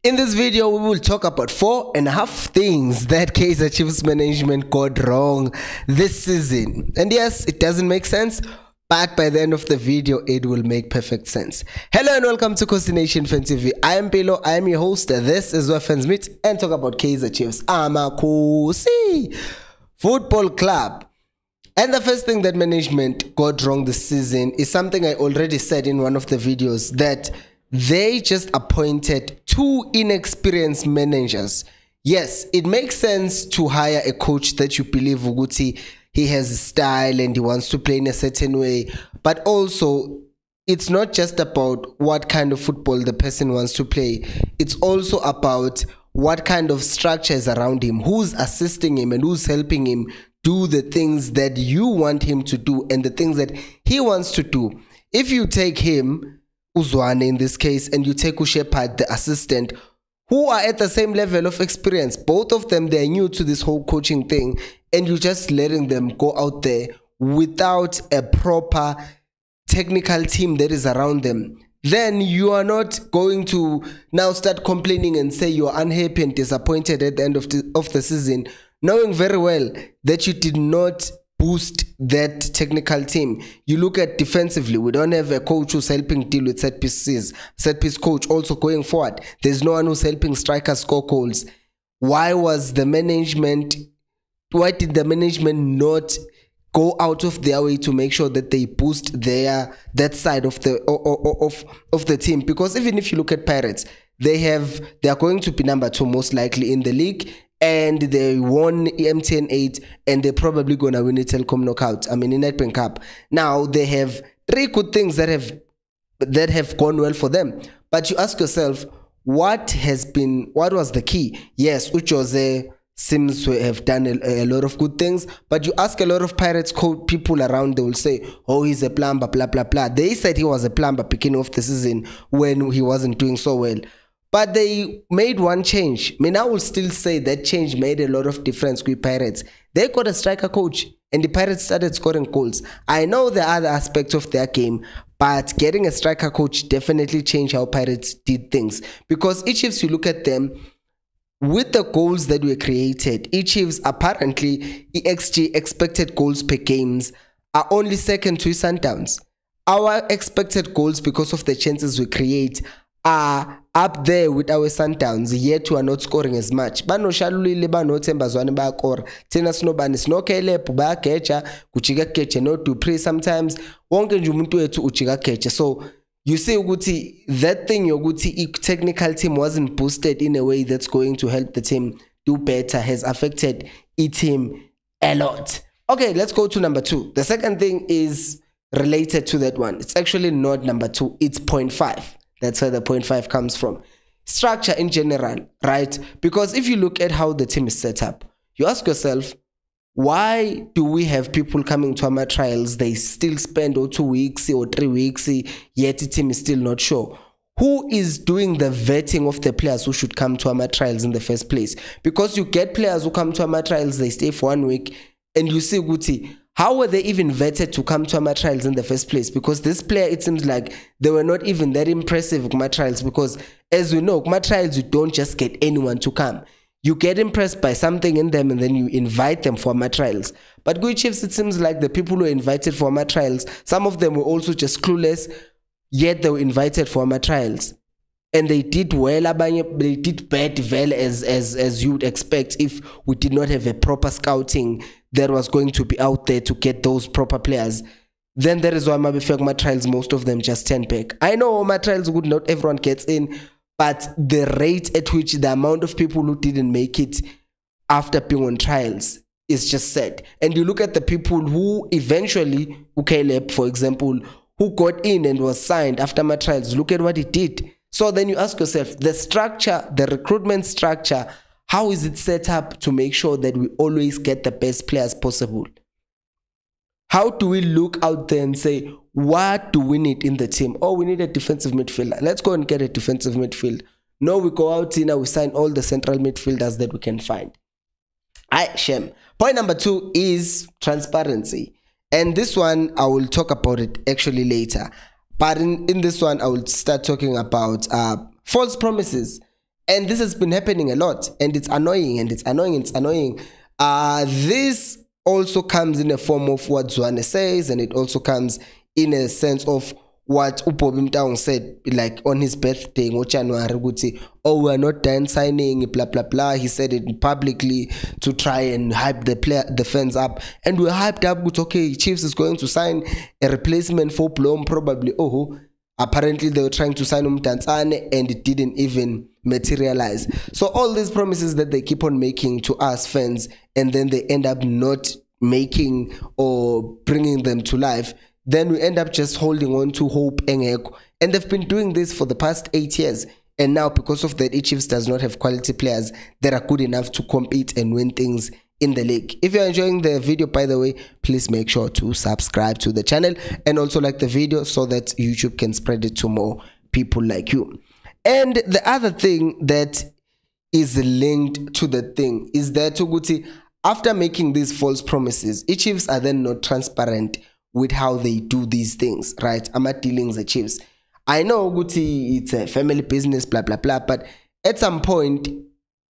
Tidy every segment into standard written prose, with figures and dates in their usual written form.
In this video, we will talk about 4.5 things that Kaizer Chiefs management got wrong this season. And yes, it doesn't make sense, but by the end of the video, it will make perfect sense. Hello and welcome to Khosi Nation Fan TV. I am Pilo, I am your host. This is where fans meet and talk about Kaizer Chiefs. I'm a Khosi Football Club. And the first thing that management got wrong this season is something I already said in one of the videos, that they just appointed 2 inexperienced managers. Yes, it makes sense to hire a coach that you believe Uguti, he has a style and he wants to play in a certain way, but also it's not just about what kind of football the person wants to play. It's also about what kind of structure is around him, who's assisting him and who's helping him do the things that you want him to do and the things that he wants to do. If you take him, Uzwane in this case, and you take Ushepard, the assistant, who are at the same level of experience, both of them, they're new to this whole coaching thing, and you're just letting them go out there without a proper technical team that is around them, then you are not going to now start complaining and say you're unhappy and disappointed at the end of the season, knowing very well that you did not boost that technical team. You look at defensively, we don't have a coach who's helping deal with set pieces. Set piece coach also going forward. There's no one who's helping strikers score goals. Why did the management not go out of their way to make sure that they boost that side of the team? Because even if you look at Pirates, they are going to be number 2 most likely in the league, and they won MTN 8 and they're probably gonna win the Telkom knockout. In Nedbank Cup. Now they have 3 good things that have gone well for them. But you ask yourself, what was the key? Yes, Uchose seems to have done a lot of good things, but you ask a lot of Pirates people around, they will say, oh, he's a plumber, blah blah blah. They said he was a plumber beginning of the season when he wasn't doing so well. But they made one change. I will still say that change made a lot of difference with Pirates. They got a striker coach and the Pirates started scoring goals. I know the other aspects of their game, but getting a striker coach definitely changed how Pirates did things. Because each Chiefs, you look at them, with the goals that were created, each Chiefs apparently, EXG, expected goals per games, are only second to Sundowns. Our expected goals, because of the chances we create, are up there with our Sundowns, yet we are not scoring as much. Bano Shaluli, Bano Tembazwane Bakor, Tenas no Banis, no Kele, Puba Kecha, Kuchiga Keche, no to pray sometimes, Wonken Jumuntu to Uchiga Keche. So you say, Uguti, that thing, your Uguti technical team wasn't boosted in a way that's going to help the team do better, has affected each team a lot. Okay, let's go to number 2. The second thing is related to that one. It's actually not number 2, it's 0.5. That's where the 0.5 comes from. Structure in general, right? Because if you look at how the team is set up, you ask yourself, why do we have people coming to our trials? They still spend 2 weeks or 3 weeks, yet the team is still not sure. Who is doing the vetting of the players who should come to our trials in the first place? Because you get players who come to our trials, they stay for 1 week, and you see, Guti, how were they even vetted to come to our trials in the first place? Because this player, it seems like they were not even that impressive with my trials. Because as we know, my trials, you don't just get anyone to come. You get impressed by something in them and then you invite them for my trials. But good Chiefs, it seems like the people who were invited for my trials, some of them were also just clueless, yet they were invited for my trials. And they did well, they did bad well as you would expect if we did not have a proper scouting that was going to be out there to get those proper players. Then that is why my trials, most of them just turn back. I know my trials would not everyone gets in, but the rate at which the amount of people who didn't make it after being on trials is just sad. And you look at the people who eventually, Caleb, for example, who got in and was signed after my trials, look at what he did. So then you ask yourself, the structure, the recruitment structure, how is it set up to make sure that we always get the best players possible? How do we look out there and say, what do we need in the team? Oh, we need a defensive midfielder. Let's go and get a defensive midfield. No, we go out here, we sign all the central midfielders that we can find. Shame. Point number 2 is transparency. And this one, I will talk about it actually later. But in this one, I will start talking about false promises. And this has been happening a lot, and it's annoying, and it's annoying. This also comes in a form of what Zwane says, and it also comes in a sense of what Upobi Mtaung said, like on his birthday in January, oh, we're not done signing, blah blah blah. He said it publicly to try and hype the fans up, and we're hyped up with, okay, Chiefs is going to sign a replacement for Blom, probably. Oh, apparently they were trying to sign Umtansane and it didn't even materialize. So all these promises that they keep on making to us fans, and then they end up not making or bringing them to life, then we end up just holding on to hope. And they've been doing this for the past 8 years. And now, because of that, Chiefs does not have quality players that are good enough to compete and win things in the league. If you're enjoying the video, by the way, please make sure to subscribe to the channel and also like the video so that YouTube can spread it to more people like you. And the other thing that is linked to the thing is that Uguti, after making these false promises, Chiefs are then not transparent with how they do these things, right? I'm not dealing with the Chiefs. I know Uguti, it's a family business, blah blah blah, but at some point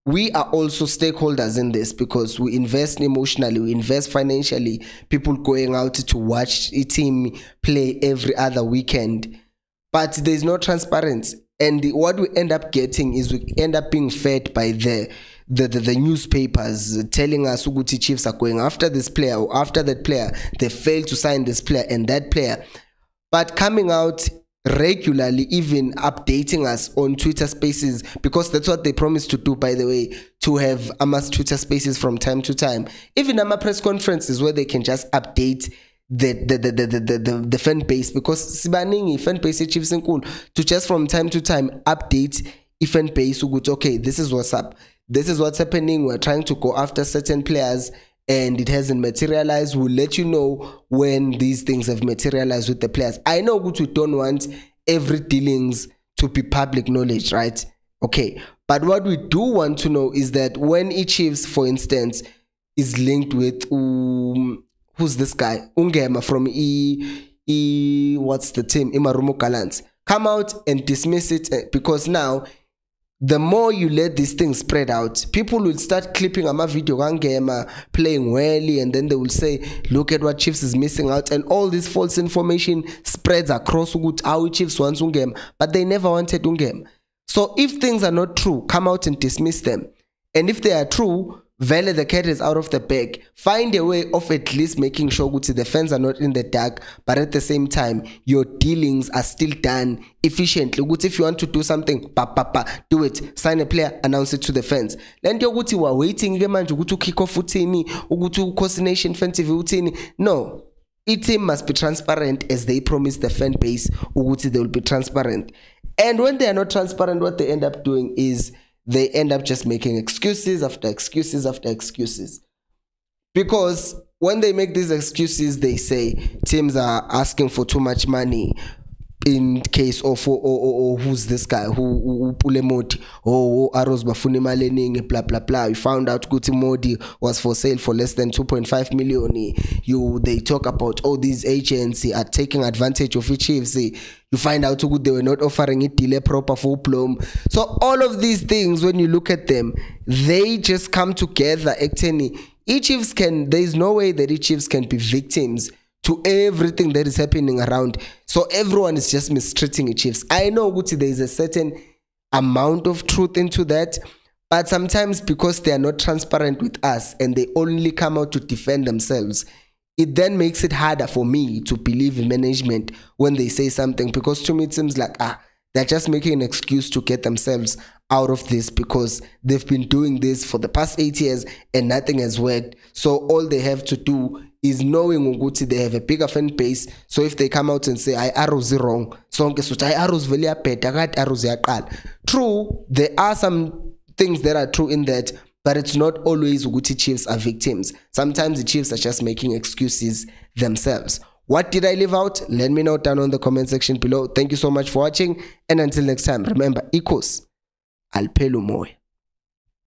we are also stakeholders in this, because we invest emotionally, we invest financially, people going out to watch a team play every other weekend, but there's no transparency. And what we end up getting is we end up being fed by the newspapers telling us Uguti Chiefs are going after this player or after that player, they failed to sign this player and that player, but coming out regularly, even updating us on Twitter Spaces, because that's what they promised to do, by the way, to have Ama's Twitter Spaces from time to time, even Ama press conferences where they can just update the fan base, because Sibaningi fan base Chiefs and cool to just from time to time update fan base who good, okay, this is what's up, this is what's happening, we're trying to go after certain players and it hasn't materialized. We'll let you know when these things have materialized with the players. I know we don't want every dealings to be public knowledge, right? Okay, but what we do want to know is that when Chiefs, for instance, is linked with who's this guy? Ungema from what's the team? Imarumo Gallants. Come out and dismiss it, because now the more you let these things spread out, people will start clipping a video Ungema playing well, and then they will say, look at what Chiefs is missing out, and all this false information spreads across how Chiefs wants Ungema, but they never wanted Ungema. So if things are not true, come out and dismiss them. And if they are true, Vele, the cat is out of the bag. Find a way of at least making sure the fans are not in the dark, but at the same time, your dealings are still done efficiently. If you want to do something, do it. Sign a player, announce it to the fans. Then you are waiting to kick off utini, to Khosi Nation fan TV utini. No. Each team must be transparent as they promise the fan base. They will be transparent. And when they are not transparent, what they end up doing is they end up just making excuses after excuses after excuses. Because when they make these excuses, they say teams are asking for too much money. In case of who's this guy who Pulemoti Arrows Bafuni Malening, blah blah blah. You found out Guti Modi was for sale for less than 2.5 million. They talk about these agents are taking advantage of each Chiefs. You find out they were not offering it delay proper for Plum. So all of these things, when you look at them, they just come together. Actually, each Chiefs there is no way that each Chiefs can be victims to everything that is happening around. So everyone is just mistreating Chiefs. I know there is a certain amount of truth into that, but sometimes because they are not transparent with us and they only come out to defend themselves, it then makes it harder for me to believe in management when they say something, because to me it seems like they're just making an excuse to get themselves out of this, because they've been doing this for the past 8 years and nothing has worked. So all they have to do is knowing Uguti they have a bigger fan base. So if they come out and say Arrows wrong, so Arrows very bad, Arrows true, there are some things that are true in that, but it's not always Uguti Chiefs are victims. Sometimes the Chiefs are just making excuses themselves. What did I leave out? Let me know down on the comment section below. Thank you so much for watching, and until next time, remember, equals Alpelu Moy.